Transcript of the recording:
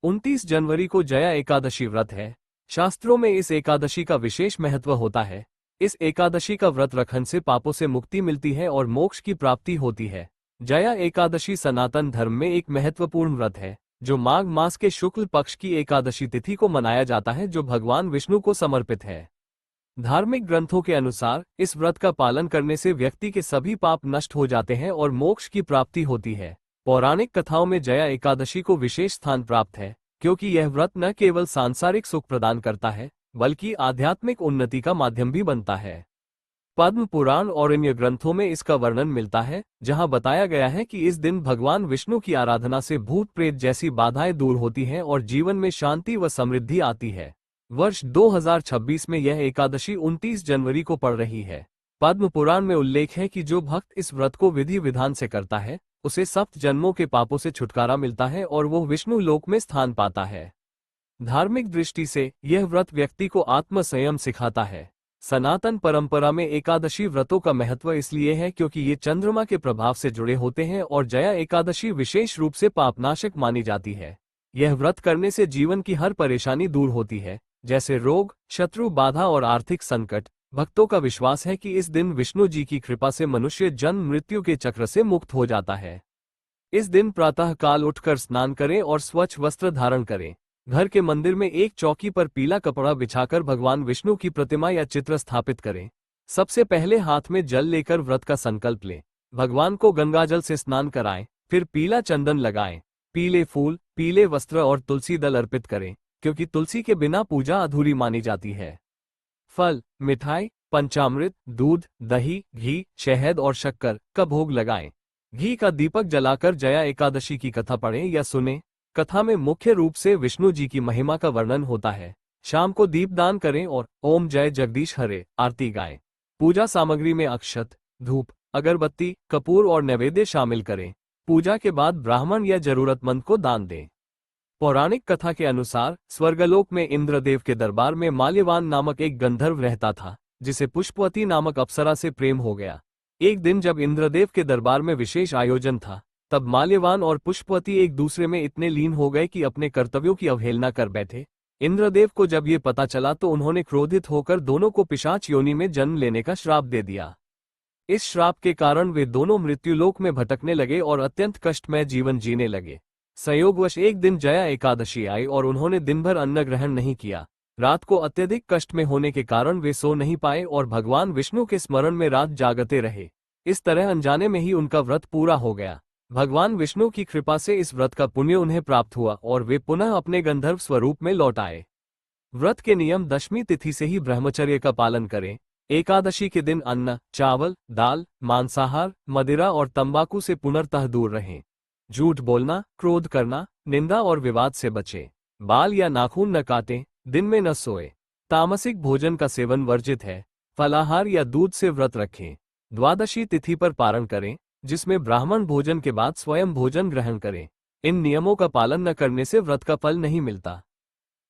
29 जनवरी को जया एकादशी व्रत है। शास्त्रों में इस एकादशी का विशेष महत्व होता है। इस एकादशी का व्रत रखने से पापों से मुक्ति मिलती है और मोक्ष की प्राप्ति होती है। जया एकादशी सनातन धर्म में एक महत्वपूर्ण व्रत है, जो माघ मास के शुक्ल पक्ष की एकादशी तिथि को मनाया जाता है, जो भगवान विष्णु को समर्पित है। धार्मिक ग्रंथों के अनुसार इस व्रत का पालन करने से व्यक्ति के सभी पाप नष्ट हो जाते हैं और मोक्ष की प्राप्ति होती है। पौराणिक कथाओं में जया एकादशी को विशेष स्थान प्राप्त है, क्योंकि यह व्रत न केवल सांसारिक सुख प्रदान करता है, बल्कि आध्यात्मिक उन्नति का माध्यम भी बनता है। पद्म पुराण और अन्य ग्रंथों में इसका वर्णन मिलता है, जहां बताया गया है कि इस दिन भगवान विष्णु की आराधना से भूत प्रेत जैसी बाधाएं दूर होती हैं और जीवन में शांति व समृद्धि आती है। वर्ष 2026 में यह एकादशी 29 जनवरी को पड़ रही है। पद्म पुराण में उल्लेख है कि जो भक्त इस व्रत को विधि विधान से करता है, उसे 7 जन्मों के पापों से छुटकारा मिलता है और वो विष्णु लोक में स्थान पाता है। धार्मिक दृष्टि से यह व्रत व्यक्ति को आत्म संयम सिखाता है। सनातन परंपरा में एकादशी व्रतों का महत्व इसलिए है क्योंकि ये चंद्रमा के प्रभाव से जुड़े होते हैं और जया एकादशी विशेष रूप से पापनाशक मानी जाती है। यह व्रत करने से जीवन की हर परेशानी दूर होती है, जैसे रोग, शत्रु बाधा और आर्थिक संकट। भक्तों का विश्वास है कि इस दिन विष्णु जी की कृपा से मनुष्य जन्म मृत्यु के चक्र से मुक्त हो जाता है। इस दिन प्रातः काल उठकर स्नान करें और स्वच्छ वस्त्र धारण करें। घर के मंदिर में एक चौकी पर पीला कपड़ा बिछाकर भगवान विष्णु की प्रतिमा या चित्र स्थापित करें। सबसे पहले हाथ में जल लेकर व्रत का संकल्प लें। भगवान को गंगाजल से स्नान कराएं, फिर पीला चंदन लगाएं, पीले फूल, पीले वस्त्र और तुलसी दल अर्पित करें, क्योंकि तुलसी के बिना पूजा अधूरी मानी जाती है। फल, मिठाई, पंचामृत, दूध, दही, घी, शहद और शक्कर का भोग लगाएं। घी का दीपक जलाकर जया एकादशी की कथा पढ़ें या सुनें। कथा में मुख्य रूप से विष्णु जी की महिमा का वर्णन होता है। शाम को दीपदान करें और ओम जय जगदीश हरे आरती गाएं। पूजा सामग्री में अक्षत, धूप, अगरबत्ती, कपूर और नैवेद्य शामिल करें। पूजा के बाद ब्राह्मण या जरूरतमंद को दान दें। पौराणिक कथा के अनुसार स्वर्गलोक में इंद्रदेव के दरबार में माल्यवान नामक एक गंधर्व रहता था, जिसे पुष्पवती नामक अप्सरा से प्रेम हो गया। एक दिन जब इंद्रदेव के दरबार में विशेष आयोजन था, तब माल्यवान और पुष्पवती एक दूसरे में इतने लीन हो गए कि अपने कर्तव्यों की अवहेलना कर बैठे। इंद्रदेव को जब ये पता चला तो उन्होंने क्रोधित होकर दोनों को पिशाच योनि में जन्म लेने का श्राप दे दिया। इस श्राप के कारण वे दोनों मृत्युलोक में भटकने लगे और अत्यंत कष्टमय जीवन जीने लगे। संयोगवश एक दिन जया एकादशी आई और उन्होंने दिन भर अन्न ग्रहण नहीं किया। रात को अत्यधिक कष्ट में होने के कारण वे सो नहीं पाए और भगवान विष्णु के स्मरण में रात जागते रहे। इस तरह अनजाने में ही उनका व्रत पूरा हो गया। भगवान विष्णु की कृपा से इस व्रत का पुण्य उन्हें प्राप्त हुआ और वे पुनः अपने गंधर्व स्वरूप में लौट आए। व्रत के नियम: दशमी तिथि से ही ब्रह्मचर्य का पालन करें। एकादशी के दिन अन्न, चावल, दाल, मांसाहार, मदिरा और तंबाकू से पूर्णतः दूर रहें। झूठ बोलना, क्रोध करना, निंदा और विवाद से बचें। बाल या नाखून न काटें। दिन में न सोए। तामसिक भोजन का सेवन वर्जित है। फलाहार या दूध से व्रत रखें। द्वादशी तिथि पर पारण करें, जिसमें ब्राह्मण भोजन के बाद स्वयं भोजन ग्रहण करें। इन नियमों का पालन न करने से व्रत का फल नहीं मिलता।